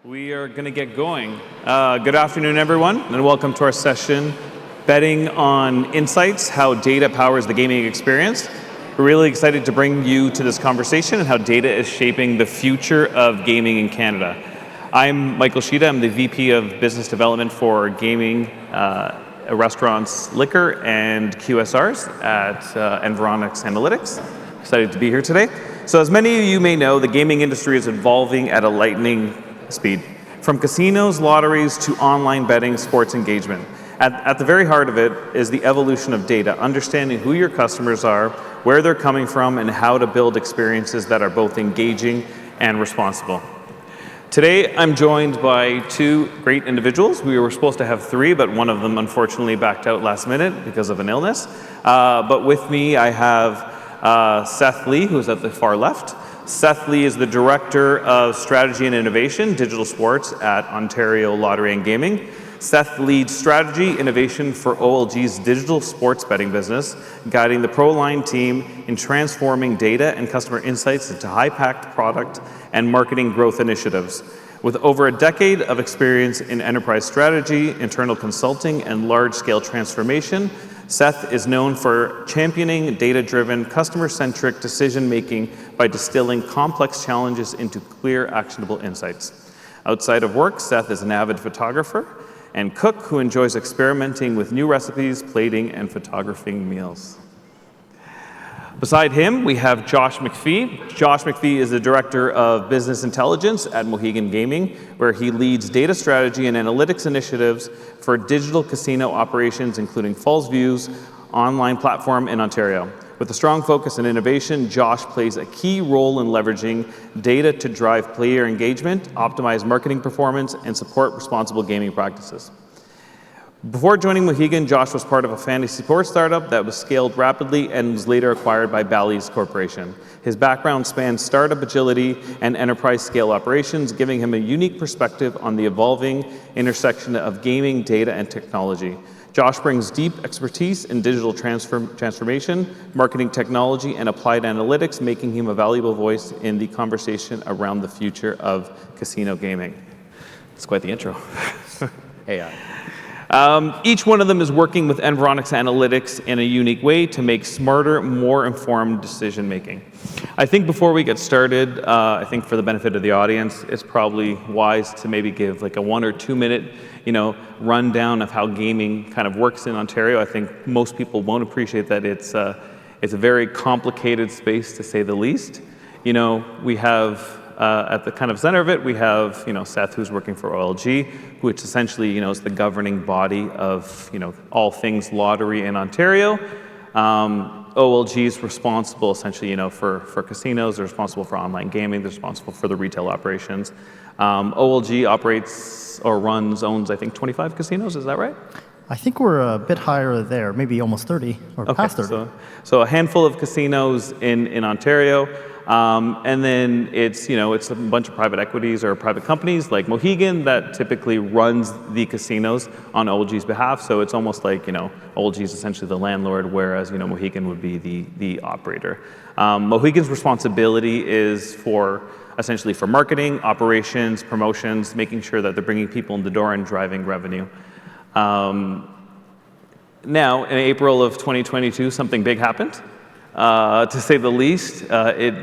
We are going to get going. Good afternoon, everyone, and welcome to our session, Betting on Insights, How Data Powers the Gaming Experience. We're really excited to bring you to this conversation and how data is shaping the future of gaming in Canada. I'm Michael Sheeta. I'm the VP of Business Development for Gaming, Restaurants, Liquor, and QSRs at EAConnect Analytics. Excited to be here today. So as many of you may know, the gaming industry is evolving at a lightning speed. From casinos, lotteries, to online betting, sports engagement. At the very heart of it is the evolution of data, understanding who your customers are, where they're coming from, and how to build experiences that are both engaging and responsible. Today, I'm joined by two great individuals. We were supposed to have three, but one of them unfortunately backed out last minute because of an illness. But with me, I have Seth Lee, who's at the far left. Seth Lee is the Director of Strategy and Innovation, Digital Sports at Ontario Lottery and Gaming. Seth leads strategy innovation for OLG's digital sports betting business, guiding the ProLine team in transforming data and customer insights into high-impact product and marketing growth initiatives. With over a decade of experience in enterprise strategy, internal consulting, and large-scale transformation, Seth is known for championing data-driven, customer-centric decision-making by distilling complex challenges into clear, actionable insights. Outside of work, Seth is an avid photographer and cook who enjoys experimenting with new recipes, plating, and photographing meals. Beside him, we have Josh McPhee. Josh McPhee is the Director of Business Intelligence at Mohegan Gaming, where he leads data strategy and analytics initiatives for digital casino operations, including Falls View's online platform in Ontario. With a strong focus on innovation, Josh plays a key role in leveraging data to drive player engagement, optimize marketing performance, and support responsible gaming practices. Before joining Mohegan, Josh was part of a fantasy sports startup that was scaled rapidly and was later acquired by Bally's Corporation. His background spans startup agility and enterprise scale operations, giving him a unique perspective on the evolving intersection of gaming, data, and technology. Josh brings deep expertise in digital transformation, marketing technology, and applied analytics, making him a valuable voice in the conversation around the future of casino gaming. It's quite the intro. AI. Each one of them is working with EAConnect Analytics in a unique way to make smarter, more informed decision-making. I think before we get started, I think for the benefit of the audience, it's probably wise to maybe give like a 1 or 2 minute, rundown of how gaming kind of works in Ontario. I think most people won't appreciate that it's a very complicated space, to say the least. We have at the kind of center of it, we have Seth, who's working for OLG, which essentially is the governing body of all things lottery in Ontario. OLG is responsible essentially for casinos. They're responsible for online gaming. They're responsible for the retail operations. OLG operates or owns I think 25 casinos. Is that right? I think we're a bit higher there, maybe almost 30 or past 30. So a handful of casinos in Ontario. And then it's a bunch of private equities or private companies like Mohegan that typically runs the casinos on OLG's behalf. So it's almost like OLG is essentially the landlord, whereas Mohegan would be the operator. Mohegan's responsibility is essentially for marketing, operations, promotions, making sure that they're bringing people in the door and driving revenue. Now, in April of 2022, something big happened. To say the least,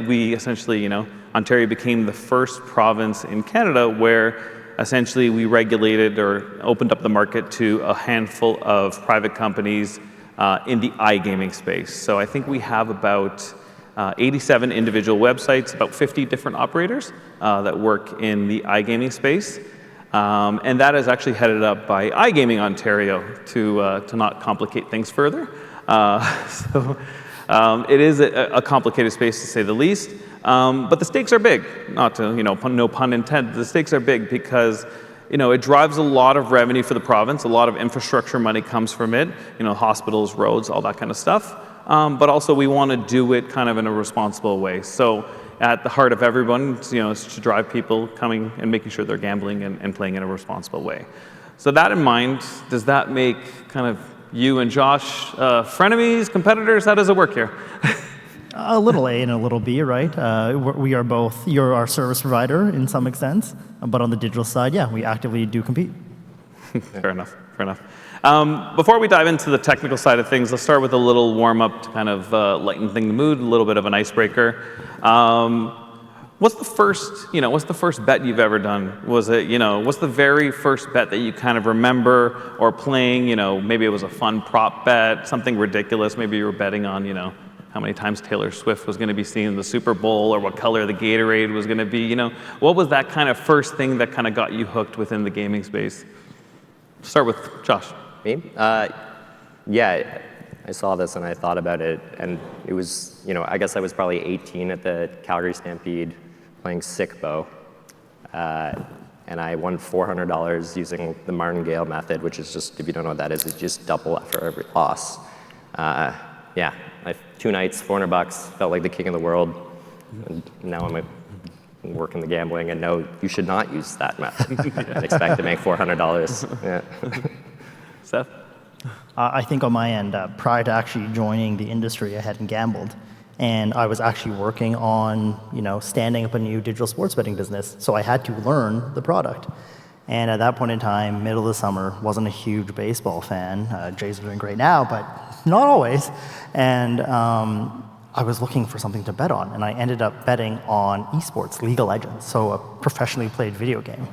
we essentially, Ontario became the first province in Canada where essentially we regulated or opened up the market to a handful of private companies in the iGaming space. So I think we have about 87 individual websites, about 50 different operators that work in the iGaming space. And that is actually headed up by iGaming Ontario to not complicate things further. It is a complicated space, to say the least, but the stakes are big. Not to, no pun intended. The stakes are big because, it drives a lot of revenue for the province. A lot of infrastructure money comes from it. Hospitals, roads, all that kind of stuff. But also, we want to do it kind of in a responsible way. So, at the heart of everyone, is to drive people coming and making sure they're gambling and playing in a responsible way. So, that in mind, does that make kind of you and Josh frenemies, competitors? How does it work here? A little A and a little B, right? We are both, you're our service provider in some extent, but on the digital side, yeah, we actively do compete. Fair enough, fair enough. Before we dive into the technical side of things, let's start with a little warm-up to kind of lighten the mood, a little bit of an icebreaker. What's the first bet you've ever done? Was it, what's the very first bet that you kind of remember or playing, maybe it was a fun prop bet, something ridiculous, maybe you were betting on, how many times Taylor Swift was going to be seen in the Super Bowl or what color the Gatorade was going to be, What was that kind of first thing that kind of got you hooked within the gaming space? Start with Josh. Me? Yeah, I saw this and I thought about it, and it was, I guess I was probably 18 at the Calgary Stampede playing Sick Bow, and I won $400 using the martingale method, which is just, if you don't know what that is, it's just double after every loss. Yeah, 2 nights, $400, felt like the king of the world, and now I'm working the gambling, and no, you should not use that method and expect to make $400. Yeah. Seth? I think on my end, prior to actually joining the industry, I hadn't gambled. And I was actually working on, standing up a new digital sports betting business. So I had to learn the product. And at that point in time, middle of the summer, wasn't a huge baseball fan. Jays are doing great now, but not always. And I was looking for something to bet on. And I ended up betting on esports, League of Legends, so a professionally played video game.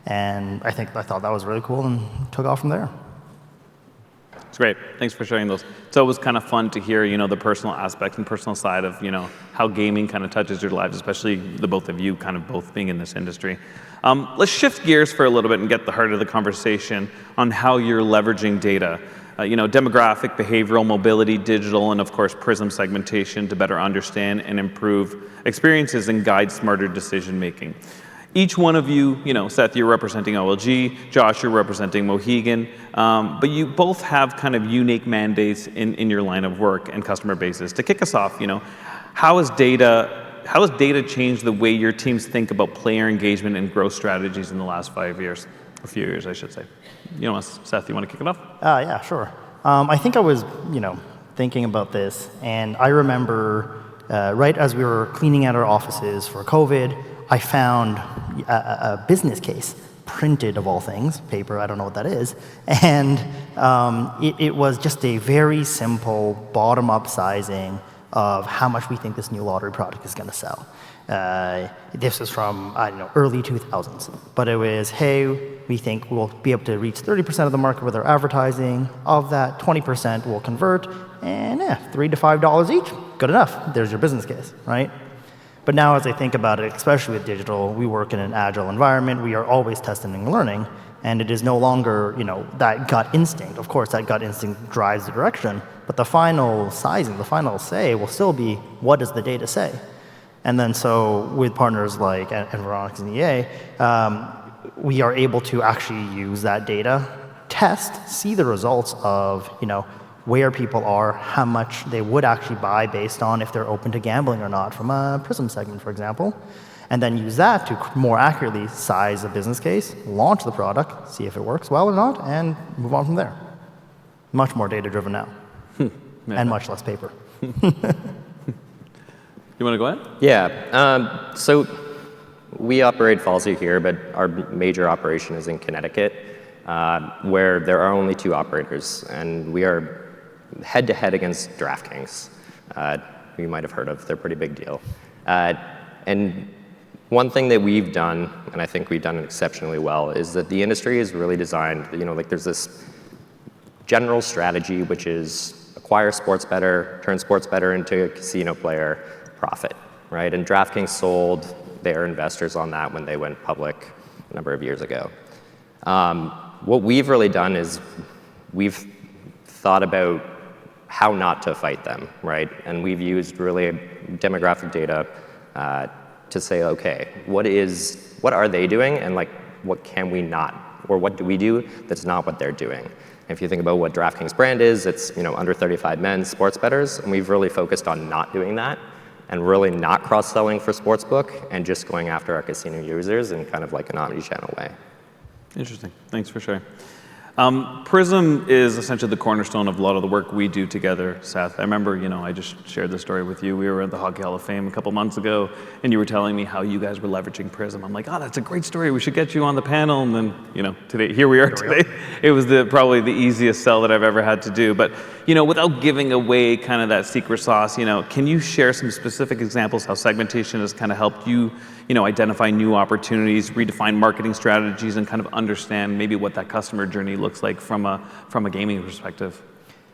And I thought that was really cool and took off from there. It's great. Thanks for sharing those. It's always kind of fun to hear, the personal aspect and personal side of, how gaming kind of touches your lives, especially the both of you kind of both being in this industry. Let's shift gears for a little bit and get the heart of the conversation on how you're leveraging data. Demographic, behavioral, mobility, digital, and of course, Prism segmentation to better understand and improve experiences and guide smarter decision making. Each one of you, Seth, you're representing OLG, Josh, you're representing Mohegan, but you both have kind of unique mandates in your line of work and customer bases. To kick us off, how has data changed the way your teams think about player engagement and growth strategies in the last 5 years? A few years, I should say. Seth, you want to kick it off? Yeah, sure. I think I was, thinking about this, and I remember right as we were cleaning out our offices for COVID, I found a business case printed, of all things, paper, I don't know what that is, and it was just a very simple bottom-up sizing of how much we think this new lottery product is going to sell. This is from, early 2000s, but it was, hey, we think we'll be able to reach 30% of the market with our advertising. Of that, 20% will convert, and $3 to $5 each, good enough. There's your business case, right? But now as I think about it, especially with digital, we work in an agile environment. We are always testing and learning, and it is no longer, that gut instinct. Of course, that gut instinct drives the direction, but the final sizing, the final say will still be, what does the data say? And then so with partners like Environics and EA, we are able to actually use that data, test, see the results of, where people are, how much they would actually buy based on if they're open to gambling or not from a Prism segment, for example, and then use that to more accurately size a business case, launch the product, see if it works well or not, and move on from there. Much more data-driven now, and much less paper. You want to go ahead? Yeah. So we operate Fallsview here, but our major operation is in Connecticut, where there are only 2 operators, and we are head-to-head against DraftKings, who you might have heard of. They're a pretty big deal. And one thing that we've done, and I think we've done it exceptionally well, is that the industry is really designed, there's this general strategy, which is acquire sports bettor, turn sports bettor into a casino player, profit, right? And DraftKings sold their investors on that when they went public a number of years ago. What we've really done is we've thought about how not to fight them, right? And we've used really demographic data to say, okay, what are they doing, and what can we not, or what do we do that's not what they're doing? If you think about what DraftKings brand is, it's under 35 men sports bettors, and we've really focused on not doing that, and really not cross-selling for sportsbook, and just going after our casino users in kind of like an omni-channel way. Interesting. Thanks for sharing. Prism is essentially the cornerstone of a lot of the work we do together, Seth. I remember, I just shared this story with you. We were at the Hockey Hall of Fame a couple months ago, and you were telling me how you guys were leveraging Prism. I'm like, oh, that's a great story. We should get you on the panel. And then, today, here we are today. It was probably the easiest sell that I've ever had to do. But, without giving away kind of that secret sauce, can you share some specific examples how segmentation has kind of helped you, identify new opportunities, redefine marketing strategies, and kind of understand maybe what that customer journey looks like from a gaming perspective?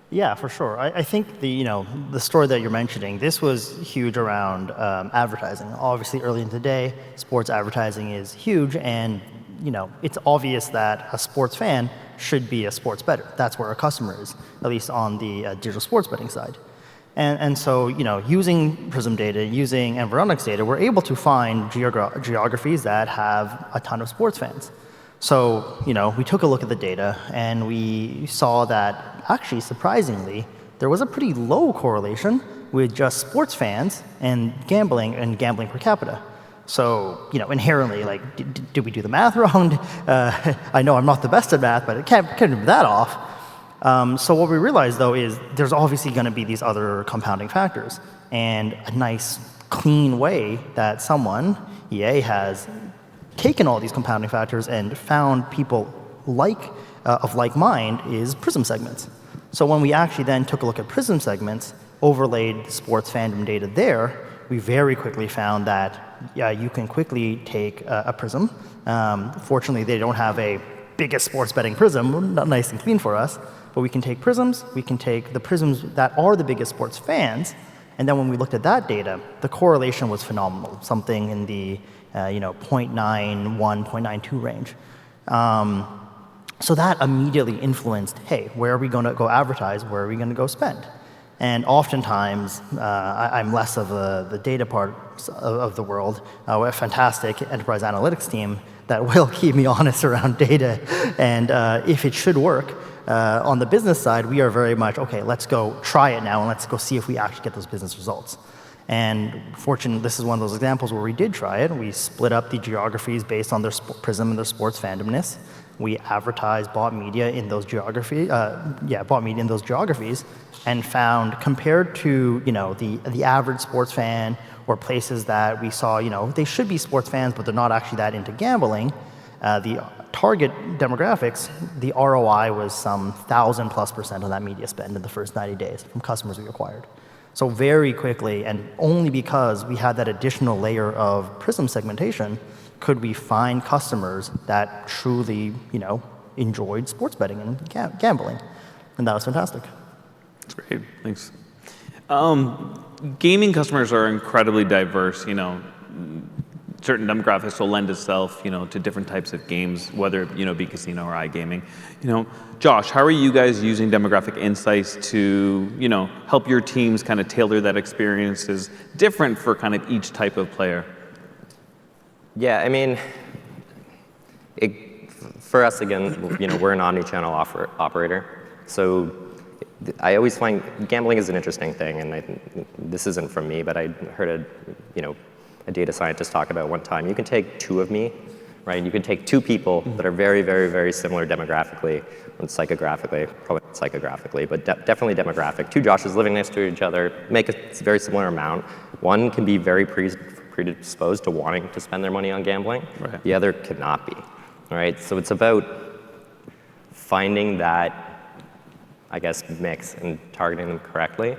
Yeah, for sure. I think the story that you're mentioning, this was huge around advertising. Obviously, early in the day, sports advertising is huge, and it's obvious that a sports fan should be a sports bettor. That's where our customer is, at least on the digital sports betting side. And so, using Prism data, using Environics data, we're able to find geographies that have a ton of sports fans. So, we took a look at the data, and we saw that, actually, surprisingly, there was a pretty low correlation with just sports fans and gambling per capita. So, inherently, did we do the math wrong? I know I'm not the best at math, but it can't be that off. So what we realized, though, is there's obviously going to be these other compounding factors. And a nice, clean way that someone, EA, has taken all these compounding factors and found people of like mind is Prism segments. So when we actually then took a look at Prism segments, overlaid sports fandom data there, we very quickly found that you can quickly take a Prism. Fortunately, they don't have a biggest sports betting Prism, not nice and clean for us. But we can take prisms, we can take the prisms that are the biggest sports fans, and then when we looked at that data, the correlation was phenomenal, something in the 0.91, 0.92 range. So that immediately influenced, hey, where are we going to go advertise, where are we going to go spend? And oftentimes, I'm less of the data part of the world. We have a fantastic enterprise analytics team that will keep me honest around data, and if it should work, on the business side, we are very much, okay, let's go try it now and let's go see if we actually get those business results. And fortunately, this is one of those examples where we did try it. We split up the geographies based on their Prism and their sports fandomness. We advertised, bought media in those geographies, and found compared to the average sports fan or places that we saw, they should be sports fans, but they're not actually that into gambling. The target demographics, the ROI was some 1,000+% on that media spend in the first 90 days from customers we acquired. So very quickly, and only because we had that additional layer of Prism segmentation, could we find customers that truly, enjoyed sports betting and gambling. And that was fantastic. That's great. Thanks. Gaming customers are incredibly diverse, certain demographics will lend itself, to different types of games, whether it be casino or iGaming. Josh, how are you guys using demographic insights to, help your teams kind of tailor that experiences different for kind of each type of player? Yeah, I mean, for us again, we're an omni-channel operator, so I always find gambling is an interesting thing, and this isn't from me, but I heard a data scientist talk about one time. You can take two of me, right? You can take two people that are very, very, very similar demographically and psychographically, probably not psychographically, but definitely demographic. Two Joshes living next to each other, make a very similar amount. One can be very predisposed to wanting to spend their money on gambling. Right. The other cannot be, right? So it's about finding that, I guess, mix and targeting them correctly.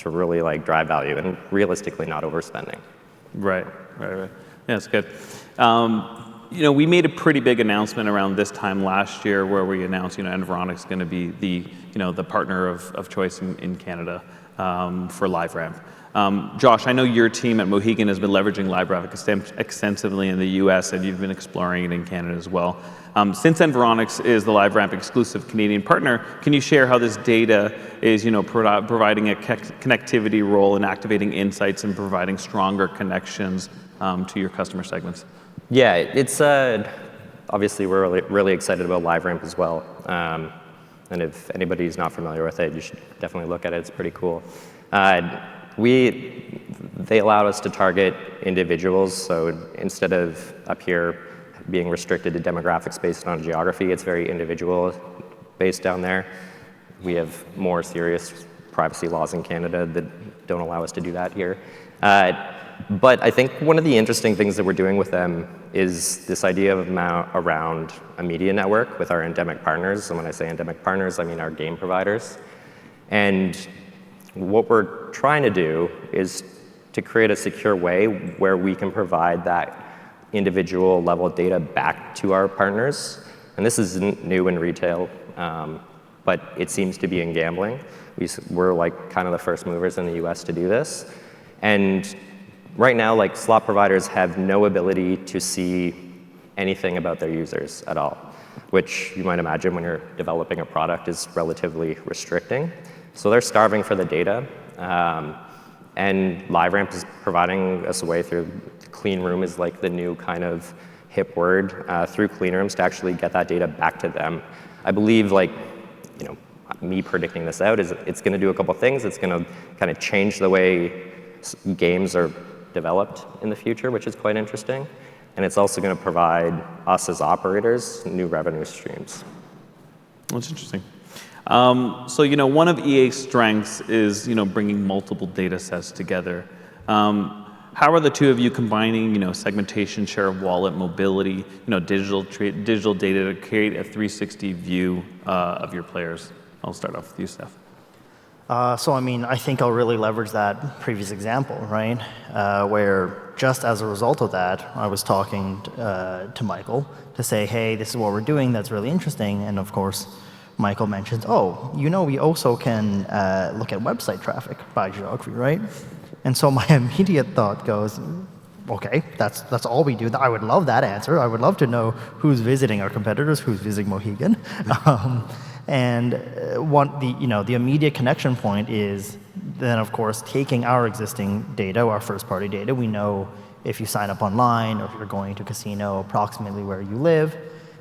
To really drive value and realistically not overspending. Right. Yeah, that's good. We made a pretty big announcement around this time last year where we announced, Environics is going to be the partner of choice in Canada for LiveRamp. Josh, I know your team at Mohegan has been leveraging LiveRamp extensively in the US, and you've been exploring it in Canada as well. Since Environics is the LiveRamp exclusive Canadian partner, can you share how this data is, providing a connectivity role in activating insights and providing stronger connections to your customer segments? Yeah, it's obviously we're really excited about LiveRamp as well. And if anybody's not familiar with it, you should definitely look at it. It's pretty cool. They allowed us to target individuals, so instead of up here being restricted to demographics based on geography. It's very individual based down there. We have more serious privacy laws in Canada that don't allow us to do that here. But I think one of the interesting things that we're doing with them is this idea of around a media network with our endemic partners. And when I say endemic partners, I mean our game providers. And what we're trying to do is to create a secure way where we can provide that individual level data back to our partners. And this isn't new in retail, but it seems to be in gambling. We're like kind of the first movers in the US to do this. And right now, like slot providers have no ability to see anything about their users at all, which you might imagine when you're developing a product is relatively restricting. So they're starving for the data. And LiveRamp is providing us a way through clean room is like the new kind of hip word through clean rooms to actually get that data back to them. I believe like, me predicting this out is it's going to do a couple things. It's going to kind of change the way games are developed in the future, which is quite interesting. And it's also going to provide us as operators new revenue streams. That's interesting. So, one of EA's strengths is, bringing multiple data sets together. How are the two of you combining, segmentation, share of wallet, mobility, digital data to create a 360 view of your players? I'll start off with you, Steph. I think I'll really leverage that previous example, right? Where just as a result of that, I was talking to Michael to say, hey, this is what we're doing that's really interesting. And of course, Michael mentions, we also can look at website traffic by geography, right? And so my immediate thought goes, okay, that's all we do. I would love that answer. I would love to know who's visiting our competitors, who's visiting Mohegan. The immediate connection point is then, of course, taking our existing data, our first-party data. We know if you sign up online or if you're going to a casino, approximately where you live.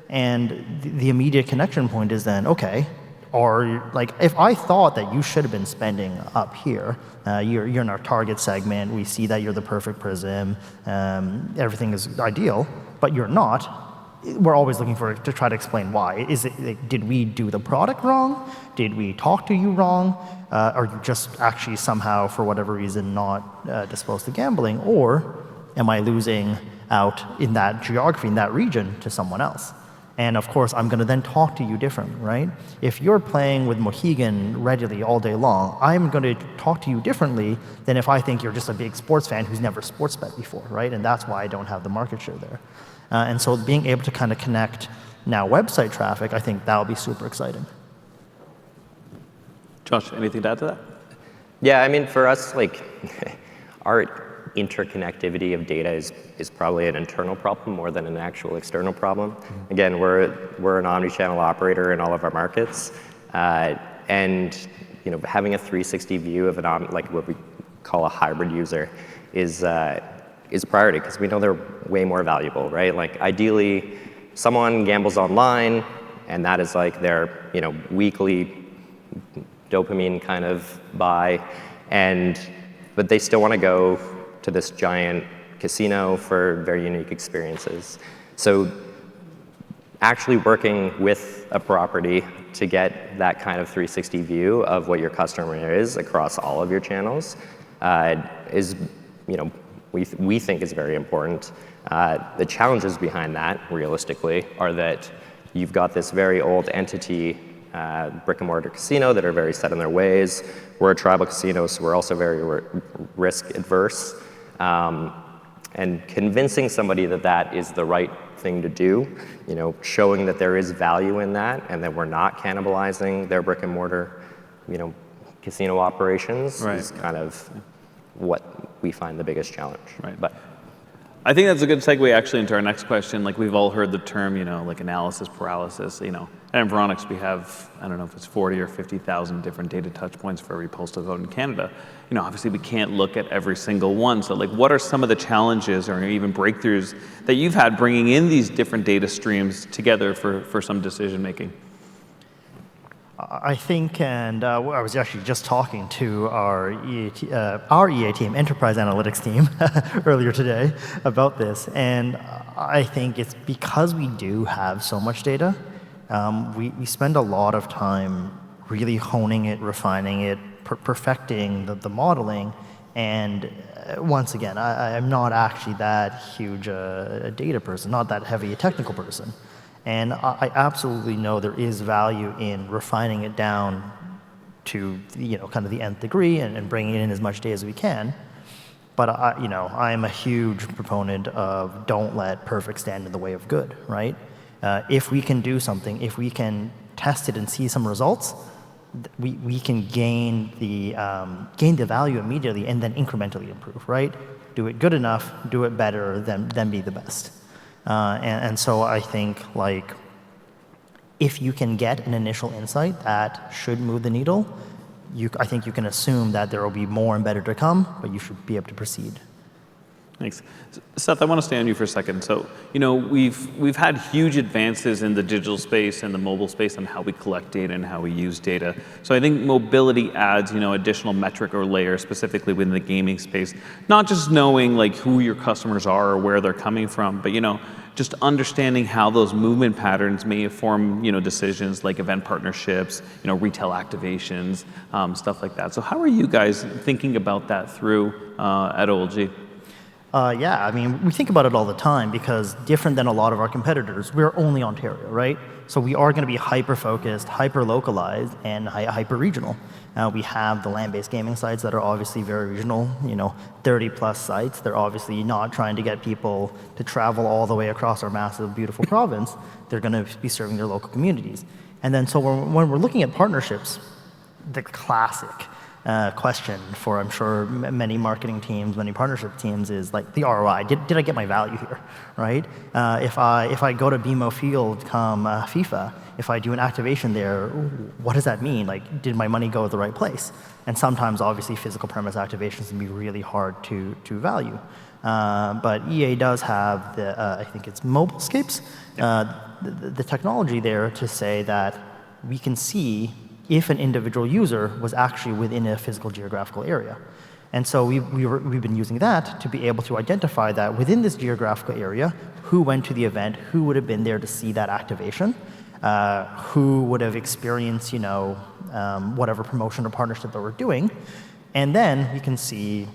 And the immediate connection point is then, okay, or like if I thought that you should have been spending up here, you're in our target segment, we see that you're the perfect prism, everything is ideal, but you're not. We're always looking to try to explain why. Is it did we do the product wrong? Did we talk to you wrong? Are you just actually somehow, for whatever reason, not disposed to gambling? Or am I losing out in that geography, in that region, to someone else? And of course, I'm going to then talk to you differently, right? If you're playing with Mohegan readily all day long, I'm going to talk to you differently than if I think you're just a big sports fan who's never sports bet before, right? And that's why I don't have the market share there. And so being able to kind of connect now website traffic, I think that'll be super exciting. Josh, anything to add to that? Yeah, for us, like, our interconnectivity of data is probably an internal problem more than an actual external problem. Again, we're an omni-channel operator in all of our markets, and having a 360 view of like what we call a hybrid user is a priority because we know they're way more valuable, right? Like ideally, someone gambles online, and that is like their weekly dopamine kind of buy, but they still want to go to this giant casino for very unique experiences. So actually working with a property to get that kind of 360 view of what your customer is across all of your channels is, we think is very important. The challenges behind that, realistically, are that you've got this very old entity, brick and mortar casino that are very set in their ways. We're a tribal casino, so we're also very risk adverse. And convincing somebody that that is the right thing to do, showing that there is value in that and that we're not cannibalizing their brick and mortar, casino operations is kind of what we find the biggest challenge. Right. But I think that's a good segue actually into our next question. Like we've all heard the term, like analysis paralysis, At Environics, we have, I don't know if it's 40 or 50,000 different data touch points for every postal code in Canada. Obviously we can't look at every single one. So like, what are some of the challenges or even breakthroughs that you've had bringing in these different data streams together for some decision making? I think, and I was actually just talking to our EA team, Enterprise Analytics team, earlier today about this. And I think it's because we do have so much data, we spend a lot of time really honing it, refining it, perfecting the modeling. And once again, I'm not actually that huge a data person, not that heavy a technical person. And I absolutely know there is value in refining it down to kind of the nth degree and bringing in as much data as we can. But I am a huge proponent of don't let perfect stand in the way of good, right? If we can do something, if we can test it and see some results, we can gain the value immediately and then incrementally improve, right? Do it good enough, do it better, then be the best. And so I think if you can get an initial insight that should move the needle, I think you can assume that there will be more and better to come, but you should be able to proceed. Thanks. Seth, I want to stay on you for a second. So, we've had huge advances in the digital space and the mobile space on how we collect data and how we use data. So I think mobility adds, additional metric or layer specifically within the gaming space. Not just knowing who your customers are or where they're coming from, but just understanding how those movement patterns may inform, decisions like event partnerships, retail activations, stuff like that. So how are you guys thinking about that through at OLG? Yeah, I mean, we think about it all the time because different than a lot of our competitors, we're only Ontario, right? So we are going to be hyper-focused, hyper-localized, and hyper-regional. We have the land-based gaming sites that are obviously very regional, 30-plus sites. They're obviously not trying to get people to travel all the way across our massive, beautiful province. They're going to be serving their local communities. And then so when we're looking at partnerships, the classic question for, I'm sure, many marketing teams, many partnership teams is the ROI. Did I get my value here, right? If I go to BMO Field come FIFA, if I do an activation there, what does that mean? Did my money go to the right place? And sometimes, obviously, physical premise activations can be really hard to value. But EA does have I think it's Mobilescapes, the technology there to say that we can see if an individual user was actually within a physical geographical area. And so we've been using that to be able to identify that within this geographical area, who went to the event, who would have been there to see that activation, who would have experienced, whatever promotion or partnership that we're doing. And then we can see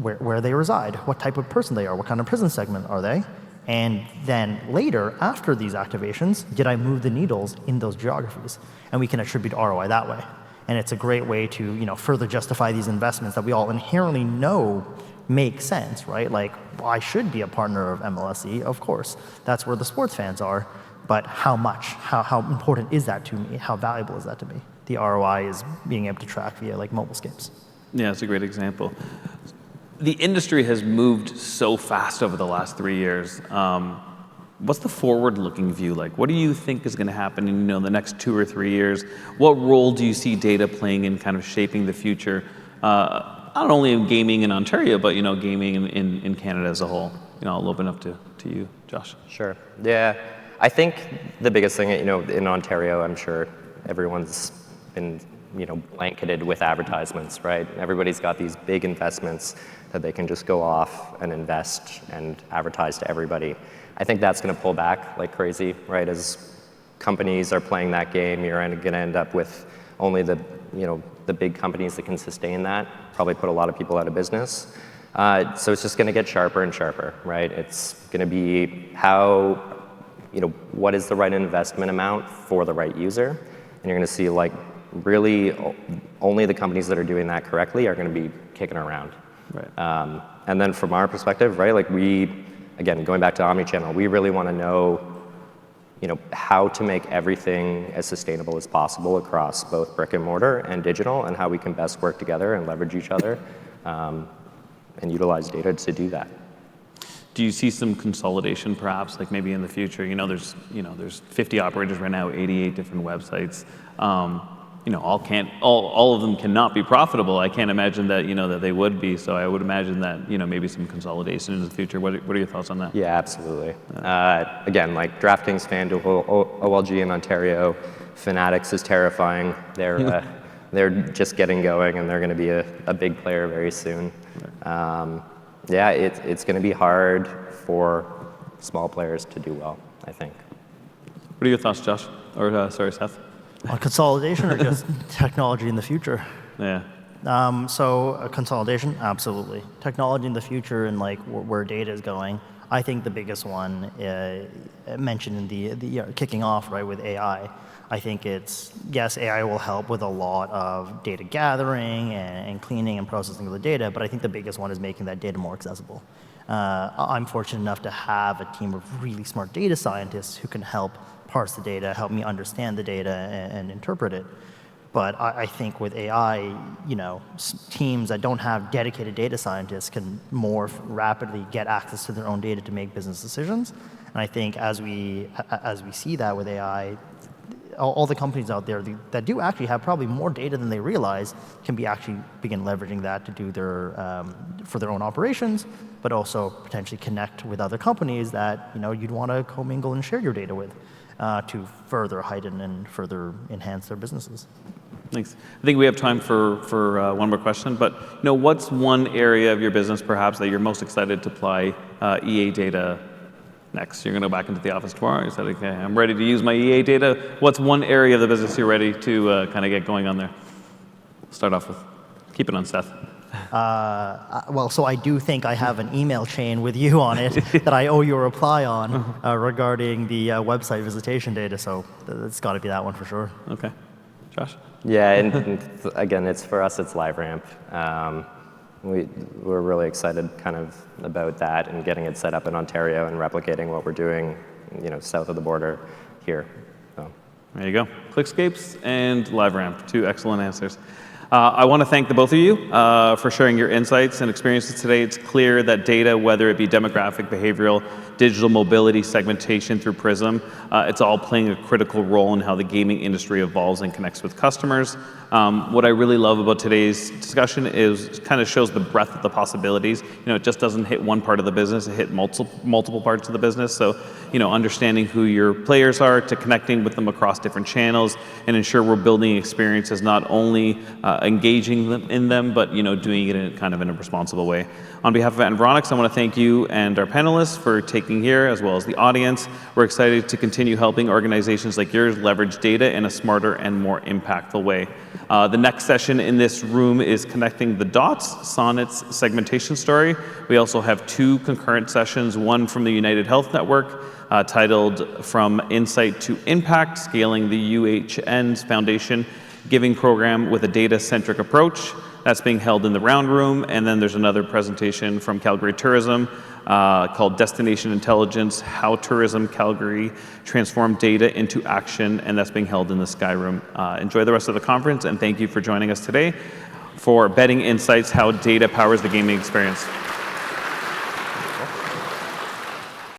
where they reside, what type of person they are, what kind of prison segment are they. And then later, after these activations, did I move the needles in those geographies? And we can attribute ROI that way. And it's a great way to further justify these investments that we all inherently know make sense, right? I should be a partner of MLSE, of course. That's where the sports fans are. But how much? How important is that to me? How valuable is that to me? The ROI is being able to track via Mobilescapes. Yeah, it's a great example. The industry has moved so fast over the last 3 years. What's the forward-looking view like? What do you think is going to happen in the next 2 or 3 years? What role do you see data playing in kind of shaping the future, not only in gaming in Ontario, but gaming in Canada as a whole? I'll open up to you, Josh. Sure. Yeah, I think the biggest thing, in Ontario, I'm sure everyone's been blanketed with advertisements, right? Everybody's got these big investments that they can just go off and invest and advertise to everybody. I think that's going to pull back like crazy, right? As companies are playing that game, you're going to end up with only the big companies that can sustain that, probably put a lot of people out of business. So it's just going to get sharper and sharper, right? It's going to be what is the right investment amount for the right user? And you're going to see really only the companies that are doing that correctly are going to be kicking around. Right. And then from our perspective, right, again, going back to omnichannel, we really want to know, how to make everything as sustainable as possible across both brick and mortar and digital, and how we can best work together and leverage each other and utilize data to do that. Do you see some consolidation, perhaps, maybe in the future? There's 50 operators right now, 88 different websites. All of them cannot be profitable. I can't imagine that that they would be. So I would imagine that maybe some consolidation in the future. What are your thoughts on that? Yeah, absolutely. Again, DraftKings, FanDuel, OLG in Ontario, Fanatics is terrifying. They're just getting going, and they're going to be a big player very soon. Yeah, it's going to be hard for small players to do well, I think. What are your thoughts, Josh? Or sorry, Seth? On consolidation or just technology in the future? Yeah. Consolidation, absolutely. Technology in the future and like where data is going. I think the biggest one mentioned in the kicking off right with AI. I think yes, AI will help with a lot of data gathering and cleaning and processing of the data, but I think the biggest one is making that data more accessible. I'm fortunate enough to have a team of really smart data scientists who can help parse the data, help me understand the data and interpret it. But I think with AI, teams that don't have dedicated data scientists can more rapidly get access to their own data to make business decisions. And I think as we see that with AI, all the companies out there that do actually have probably more data than they realize can begin leveraging that to do for their own operations, but also potentially connect with other companies that you'd want to commingle and share your data with to further heighten and further enhance their businesses. Thanks. I think we have time for one more question, but what's one area of your business perhaps that you're most excited to apply EA data next? You're going to go back into the office tomorrow. You said, okay, I'm ready to use my EA data. What's one area of the business you're ready to kind of get going on there? Start off with, keep it on Seth. So I do think I have an email chain with you on it that I owe you a reply on regarding the website visitation data. So it's got to be that one for sure. Okay. Josh? Yeah, and again, for us, it's LiveRamp. We're really excited kind of about that and getting it set up in Ontario and replicating what we're doing, south of the border here. So. There you go. Clickscapes and LiveRamp, two excellent answers. I want to thank the both of you for sharing your insights and experiences today. It's clear that data, whether it be demographic, behavioral, digital mobility, segmentation through Prism, it's all playing a critical role in how the gaming industry evolves and connects with customers. What I really love about today's discussion is kind of shows the breadth of the possibilities. It just doesn't hit one part of the business, it hit multiple parts of the business. So, understanding who your players are to connecting with them across different channels and ensure we're building experiences, not only engaging them in them, but, doing it in a responsible way. On behalf of Environics, I want to thank you and our panelists for taking here, as well as the audience. We're excited to continue helping organizations like yours leverage data in a smarter and more impactful way. The next session in this room is Connecting the Dots, Sonnet's segmentation story. We also have two concurrent sessions, one from the United Health Network, titled From Insight to Impact, Scaling the UHN's Foundation Giving Program with a Data-Centric Approach. That's being held in the round room. And then there's another presentation from Calgary Tourism called Destination Intelligence, How Tourism Calgary Transformed Data into Action, and that's being held in the Sky Room. Enjoy the rest of the conference, and thank you for joining us today for Betting Insights, How Data Powers the Gaming Experience.